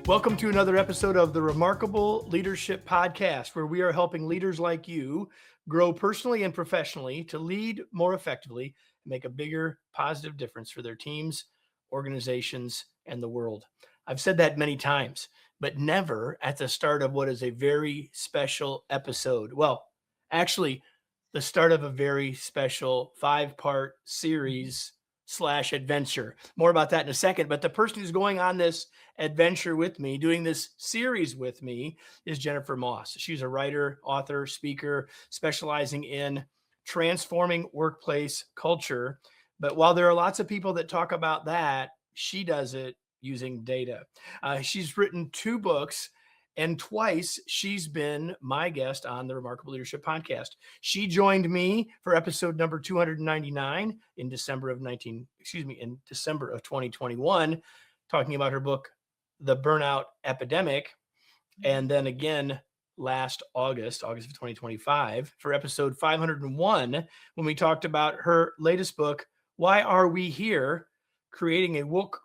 Welcome to another episode of the Remarkable Leadership Podcast, where we are helping leaders like you grow personally and professionally to lead more effectively and make a bigger positive difference for their teams, organizations, and the world. I've said that many times, but never at the start of what is a very special episode. Well, actually, the start of a very special 5-part series slash adventure. More about that in a second. But the person who's going on this adventure with me, doing this series with me, is Jennifer Moss. She's a writer, author, speaker, specializing in transforming workplace culture. But while there are lots of people that talk about that, she does it using data. She's written 2 books, and twice she's been my guest on the Remarkable Leadership Podcast. She joined me for episode number 299 in December of 2021, talking about her book, The Burnout Epidemic. And then again, last August of 2025, for episode 501, when we talked about her latest book, Why Are We Here? Creating a Work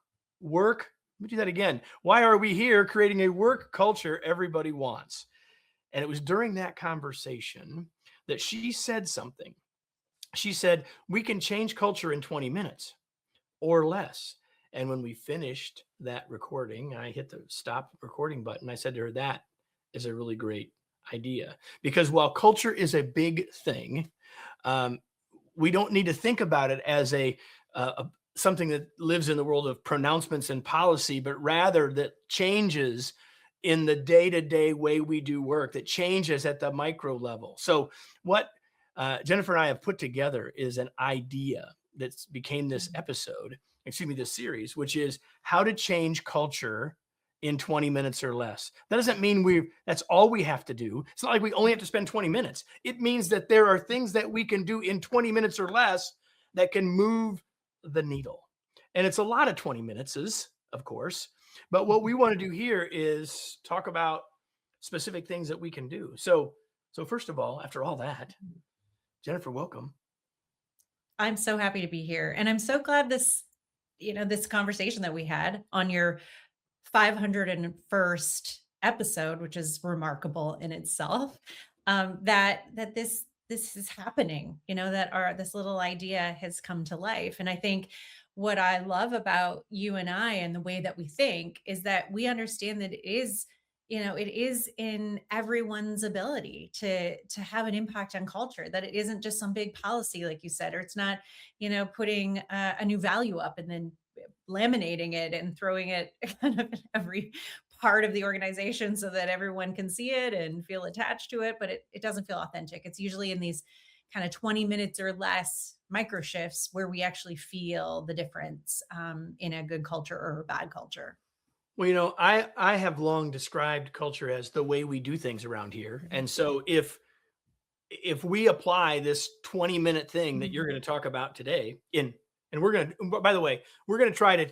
Let me do that again. Why are we here? Creating a work culture everybody wants. And it was during that conversation that she said something. She said, we can change culture in 20 minutes or less. And when we finished that recording, I hit the stop recording button. I said to her, that is a really great idea. Because while culture is a big thing, we don't need to think about it as something that lives in the world of pronouncements and policy, but rather that changes in the day-to-day way we do work, that changes at the micro level. So what Jennifer and I have put together is an idea that became this series, which is how to change culture in 20 minutes or less. That doesn't mean that's all we have to do. It's not like we only have to spend 20 minutes. It means that there are things that we can do in 20 minutes or less that can move the needle. And it's a lot of 20 minutes, of course, but what we want to do here is talk about specific things that we can do. So first of all, after all that, Jennifer, welcome. I'm so happy to be here. And I'm so glad this conversation that we had on your 501st episode, which is remarkable in itself, that this is happening, that this little idea has come to life. And I think what I love about you and I and the way that we think is that we understand that it is in everyone's ability to have an impact on culture, that it isn't just some big policy, like you said, or it's not, putting a new value up and then laminating it and throwing it kind of in every part of the organization so that everyone can see it and feel attached to it, but it doesn't feel authentic. It's usually in these kind of 20 minutes or less micro shifts where we actually feel the difference in a good culture or a bad culture. Well, I have long described culture as the way we do things around here. And so if we apply this 20-minute thing that you're going to talk about today and we're going to, by the way, we're going to try to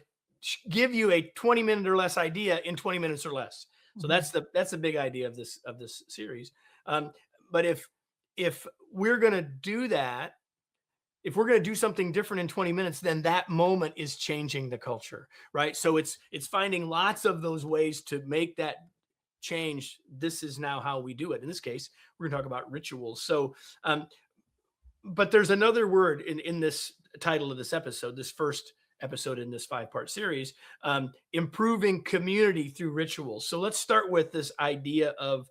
give you a 20-minute or less idea in 20 minutes or less. So that's the big idea of this series. But if we're going to do that, if we're going to do something different in 20 minutes, then that moment is changing the culture, right? So it's finding lots of those ways to make that change. This is now how we do it. In this case, we're going to talk about rituals. So, but there's another word in this title of this episode, this first episode in this 5-part series, improving community through rituals. So let's start with this idea of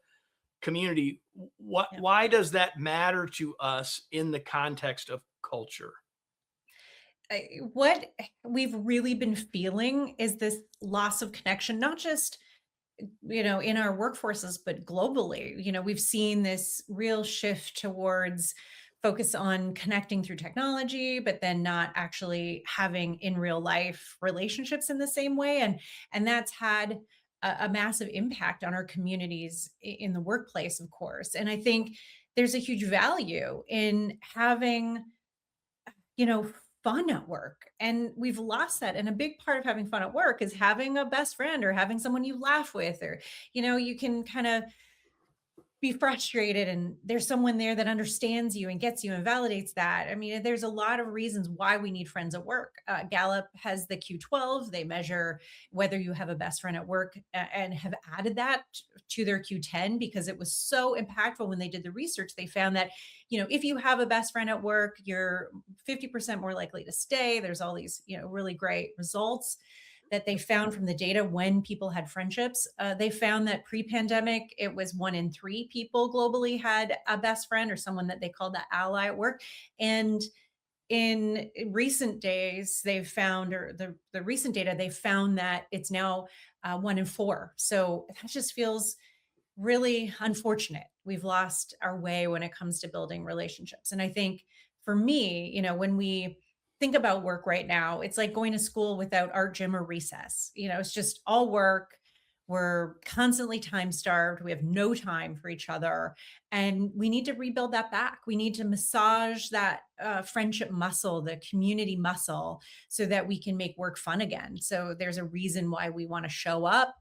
community. Why does that matter to us in the context of culture? What we've really been feeling is this loss of connection, not just in our workforces, but globally. We've seen this real shift towards focus on connecting through technology, but then not actually having in real life relationships in the same way. And that's had a massive impact on our communities in the workplace, of course. And I think there's a huge value in having, fun at work. And we've lost that. And a big part of having fun at work is having a best friend or having someone you laugh with, or, you can kind of be frustrated, and there's someone there that understands you and gets you and validates that. I mean, there's a lot of reasons why we need friends at work. Gallup has the Q12. They measure whether you have a best friend at work, and have added that to their Q10 because it was so impactful when they did the research. They found that, if you have a best friend at work, you're 50% more likely to stay. There's all these, really great results that they found from the data when people had friendships. They found that pre-pandemic, it was 1 in 3 people globally had a best friend or someone that they called the ally at work. And in recent days, they've found, or the recent data, they found that it's now 1 in 4. So that just feels really unfortunate. We've lost our way when it comes to building relationships. And I think for me, when we think about work right now, it's like going to school without art gym or recess. It's just all work. We're constantly time starved. We have no time for each other. And we need to rebuild that back. We need to massage that friendship muscle, the community muscle, so that we can make work fun again. So there's a reason why we want to show up,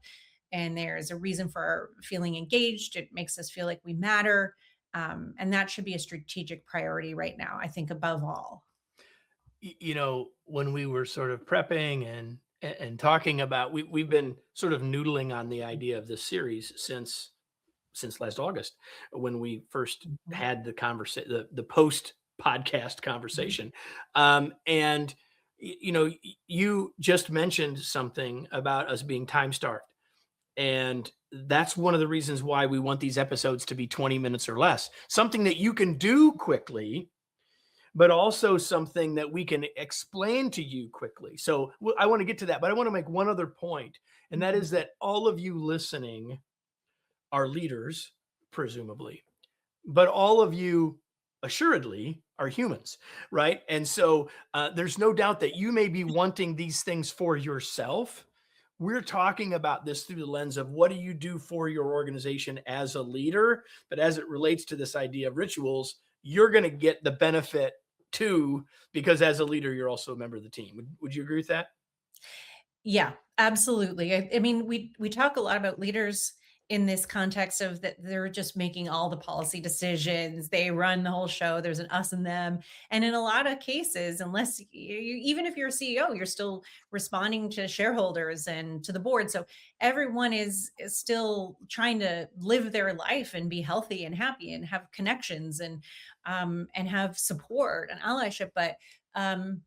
and there's a reason for feeling engaged. It makes us feel like we matter. And that should be a strategic priority right now, I think, above all. When we were sort of prepping and talking about, we've been sort of noodling on the idea of this series since last August, when we first Mhm. had the conversation, the post podcast conversation. And you just mentioned something about us being time starved. And that's one of the reasons why we want these episodes to be 20 minutes or less. Something that you can do quickly, but also something that we can explain to you quickly. So I want to get to that, but I want to make one other point, and that is Mhm. that all of you listening are leaders, presumably, but all of you assuredly are humans, right? And so there's no doubt that you may be wanting these things for yourself. We're talking about this through the lens of what do you do for your organization as a leader, but as it relates to this idea of rituals, you're going to get the benefit too, because as a leader, you're also a member of the team. Would you agree with that? Yeah, absolutely. I mean, we talk a lot about leaders in this context of that they're just making all the policy decisions. They run the whole show. There's an us and them. And in a lot of cases, unless even if you're a CEO, you're still responding to shareholders and to the board. So everyone is still trying to live their life and be healthy and happy and have connections and have support and allyship.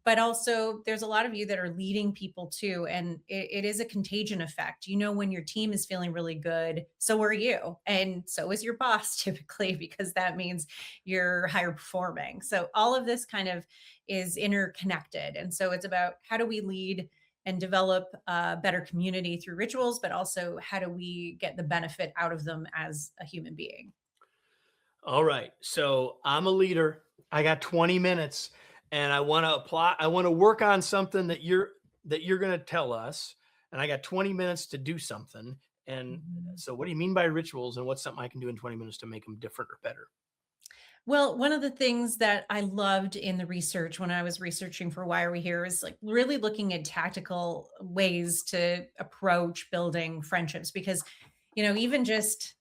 But also there's a lot of you that are leading people too, and it is a contagion effect. When your team is feeling really good, so are you, and so is your boss typically, because that means you're higher performing. So all of this kind of is interconnected, and so it's about how do we lead and develop a better community through rituals, but also how do we get the benefit out of them as a human being. All right. So I'm a leader. I got 20 minutes and I want to apply. I want to work on something that you're going to tell us. And I got 20 minutes to do something. And Mhm. so what do you mean by rituals, and what's something I can do in 20 minutes to make them different or better? Well, one of the things that I loved in the research when I was researching for Why Are We Here is like really looking at tactical ways to approach building friendships because, even just,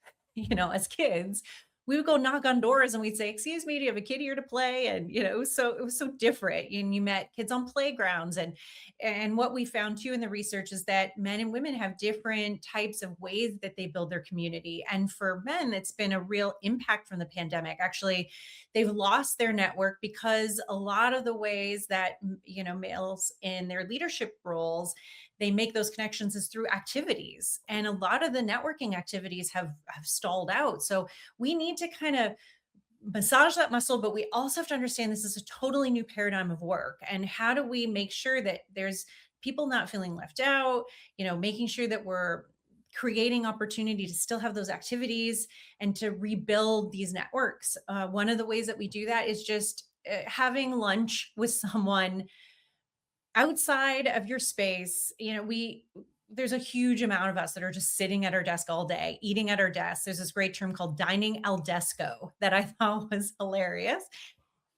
as kids, we would go knock on doors and we'd say, "Excuse me, do you have a kid here to play?" And, it was so different. And you met kids on playgrounds. And what we found too in the research is that men and women have different types of ways that they build their community. And for men, it's been a real impact from the pandemic. Actually, they've lost their network because a lot of the ways that males in their leadership roles, they make those connections is through activities, and a lot of the networking activities have stalled out. So we need to kind of massage that muscle, but we also have to understand this is a totally new paradigm of work. And how do we make sure that there's people not feeling left out, making sure that we're creating opportunity to still have those activities and to rebuild these networks. One of the ways that we do that is just having lunch with someone outside of your space. There's a huge amount of us that are just sitting at our desk all day, eating at our desk. There's this great term called dining al desco that I thought was hilarious.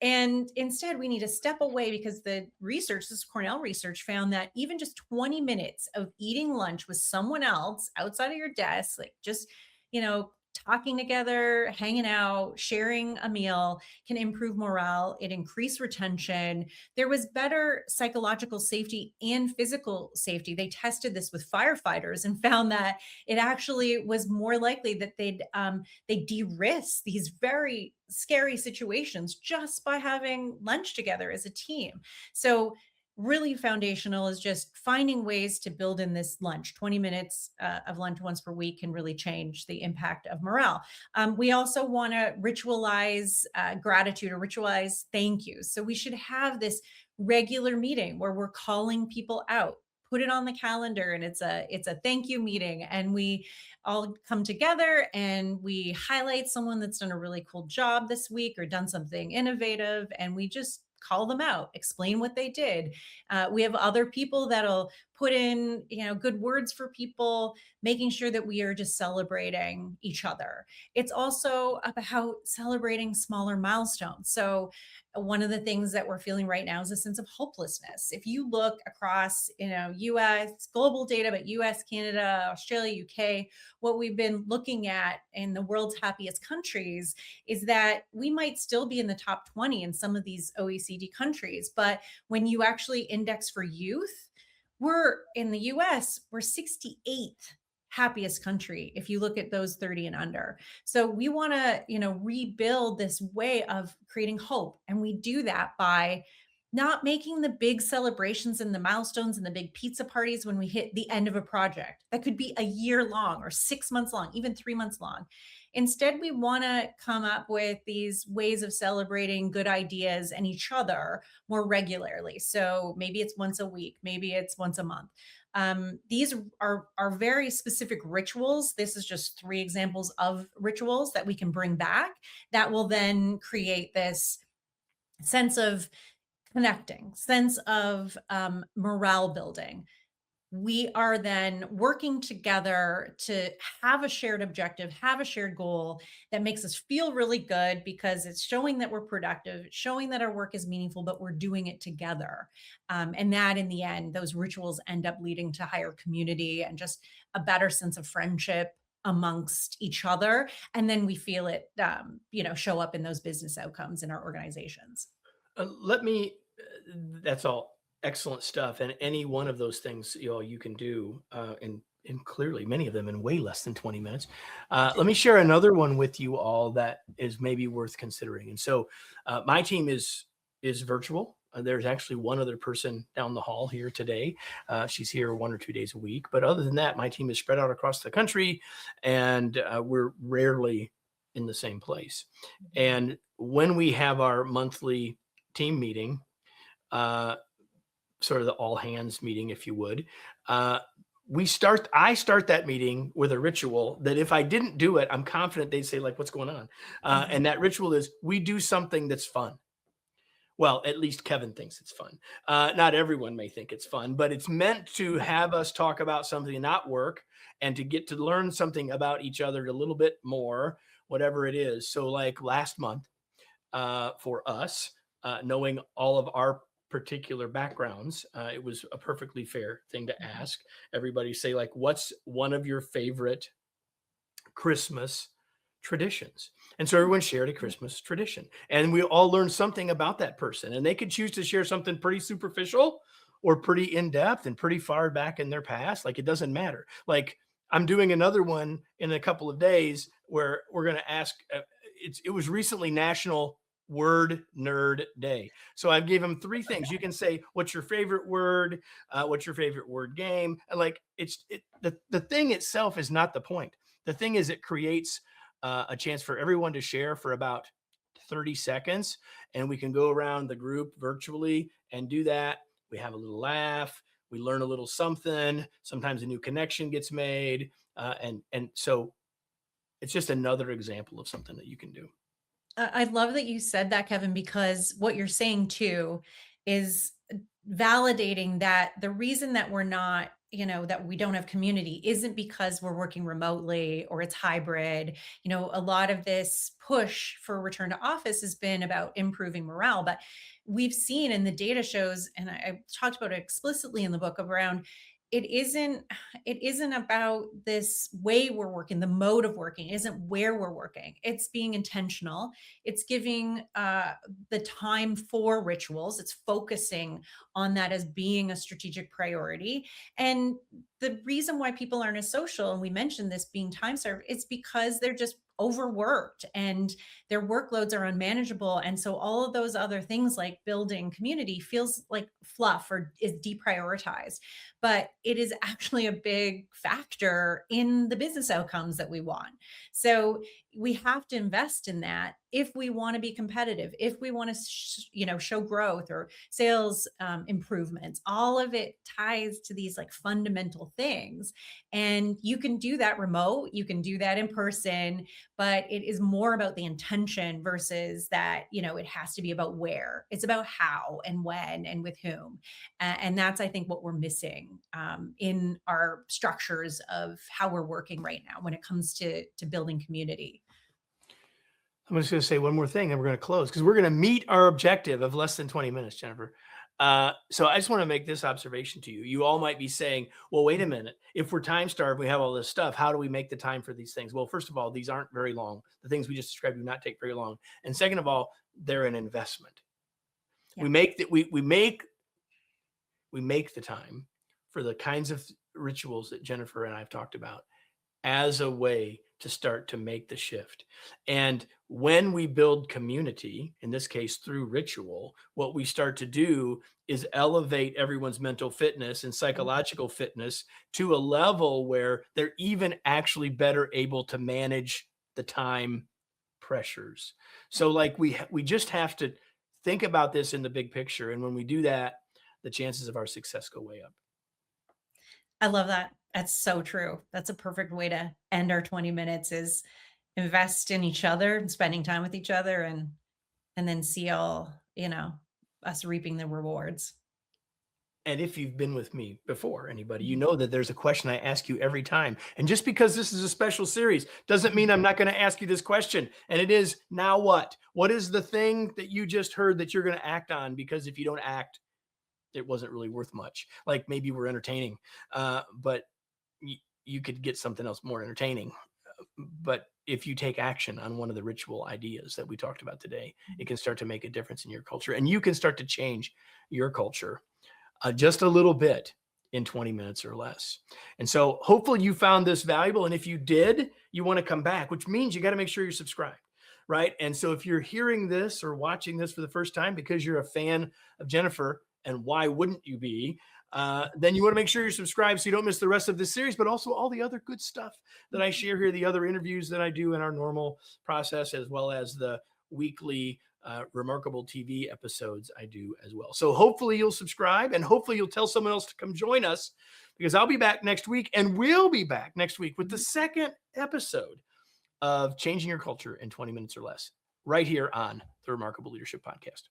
And instead, we need to step away because the research, this Cornell research, found that even just 20 minutes of eating lunch with someone else outside of your desk, like just, talking together, hanging out, sharing a meal can improve morale. It increased retention. There was better psychological safety and physical safety. They tested this with firefighters and found that it actually was more likely that they de-risk these very scary situations just by having lunch together as a team. So really foundational is just finding ways to build in this lunch. 20 minutes of lunch once per week can really change the impact of morale. We also want to ritualize gratitude or ritualize thank yous. So we should have this regular meeting where we're calling people out. Put it on the calendar, and it's a thank you meeting, and we all come together and we highlight someone that's done a really cool job this week or done something innovative, and we just call them out, explain what they did. We have other people that'll put in, good words for people, making sure that we are just celebrating each other. It's also about celebrating smaller milestones. So one of the things that we're feeling right now is a sense of hopelessness. If you look across, US global data, but US, Canada, Australia, UK, what we've been looking at in the world's happiest countries is that we might still be in the top 20 in some of these OECD countries. But when you actually index for youth, we're in the US, we're 68th happiest country if you look at those 30 and under. So we want to, rebuild this way of creating hope. And we do that by not making the big celebrations and the milestones and the big pizza parties when we hit the end of a project. That could be a year long or 6 months long, even 3 months long. Instead, we want to come up with these ways of celebrating good ideas and each other more regularly. So maybe it's once a week, maybe it's once a month. These are very specific rituals. This is just three examples of rituals that we can bring back that will then create this sense of connecting, sense of morale building. We are then working together to have a shared objective, have a shared goal that makes us feel really good because it's showing that we're productive, showing that our work is meaningful, but we're doing it together. And that in the end, those rituals end up leading to higher community and just a better sense of friendship amongst each other. And then we feel it, show up in those business outcomes in our organizations. Let me, that's all excellent stuff. And any one of those things, you can do, and clearly many of them in way less than 20 minutes. Let me share another one with you all that is maybe worth considering. And so my team is virtual. There's actually one other person down the hall here today. She's here 1 or 2 days a week. But other than that, my team is spread out across the country, and we're rarely in the same place. And when we have our monthly team meeting, sort of the all hands meeting, if you would, I start that meeting with a ritual that if I didn't do it, I'm confident they'd say, like, what's going on? And that ritual is we do something that's fun. Well, at least Kevin thinks it's fun. Not everyone may think it's fun, but it's meant to have us talk about something, not work, and to get to learn something about each other a little bit more, whatever it is. So like last month, for us, knowing all of our particular backgrounds, it was a perfectly fair thing to ask everybody. Say, like, what's one of your favorite Christmas traditions? And so everyone shared a Christmas tradition, and we all learned something about that person. And they could choose to share something pretty superficial or pretty in depth and pretty far back in their past. Like, it doesn't matter. Like, I'm doing another one in a couple of days where we're going to ask. It was recently National Word Nerd Day. So I gave them three things. You can say, what's your favorite word? What's your favorite word game? And like, the thing itself is not the point. The thing is, it creates a chance for everyone to share for about 30 seconds. And we can go around the group virtually and do that. We have a little laugh. We learn a little something. Sometimes a new connection gets made. And so it's just another example of something that you can do. I love that you said that, Kevin, because what you're saying too is validating that the reason that we're not, that we don't have community isn't because we're working remotely or it's hybrid. A lot of this push for return to office has been about improving morale, but we've seen, and the data shows, and I talked about it explicitly in the book, around it isn't about this way we're working, the mode of working. It isn't where we're working. It's being intentional. It's giving the time for rituals. It's focusing on that as being a strategic priority. And the reason why people aren't as social, and we mentioned this being time served, it's because they're just overworked and their workloads are unmanageable. And so all of those other things like building community feels like fluff or is deprioritized, but it is actually a big factor in the business outcomes that we want. So we have to invest in that if we want to be competitive, if we want to show growth or sales improvements. All of it ties to these like fundamental things, and you can do that remote, you can do that in person, but it is more about the intention versus that, it has to be about where. It's about how and when and with whom. And that's, I think, what we're missing in our structures of how we're working right now when it comes to building community. I'm just going to say one more thing and we're going to close because we're going to meet our objective of less than 20 minutes, Jennifer. So I just want to make this observation to you. You all might be saying, well, wait a minute. If we're time starved, we have all this stuff. How do we make the time for these things? Well, first of all, these aren't very long. The things we just described do not take very long. And second of all, they're an investment. Yeah. We make that we make the time for the kinds of rituals that Jennifer and I have talked about as a way to start to make the shift. And when we build community, in this case through ritual, what we start to do is elevate everyone's mental fitness and psychological fitness to a level where they're even actually better able to manage the time pressures. So like we just have to think about this in the big picture. And when we do that, the chances of our success go way up. I love that. That's so true. That's a perfect way to end our 20 minutes is invest in each other and spending time with each other and then see all, us reaping the rewards. And if you've been with me before, anybody, you know that there's a question I ask you every time. And just because this is a special series doesn't mean I'm not going to ask you this question. And it is, now what? What is the thing that you just heard that you're going to act on? Because if you don't act, it wasn't really worth much. Like maybe we're entertaining, but you could get something else more entertaining. But if you take action on one of the ritual ideas that we talked about today, it can start to make a difference in your culture, and you can start to change your culture just a little bit in 20 minutes or less. And so hopefully you found this valuable. And if you did, you want to come back, which means you got to make sure you're subscribed. Right. And so if you're hearing this or watching this for the first time because you're a fan of Jennifer, and why wouldn't you be? Then you want to make sure you're subscribed so you don't miss the rest of this series, but also all the other good stuff that I share here, the other interviews that I do in our normal process, as well as the weekly Remarkable TV episodes I do as well. So hopefully you'll subscribe and hopefully you'll tell someone else to come join us because I'll be back next week and we'll be back next week with the second episode of Changing Your Culture in 20 Minutes or Less right here on the Remarkable Leadership Podcast.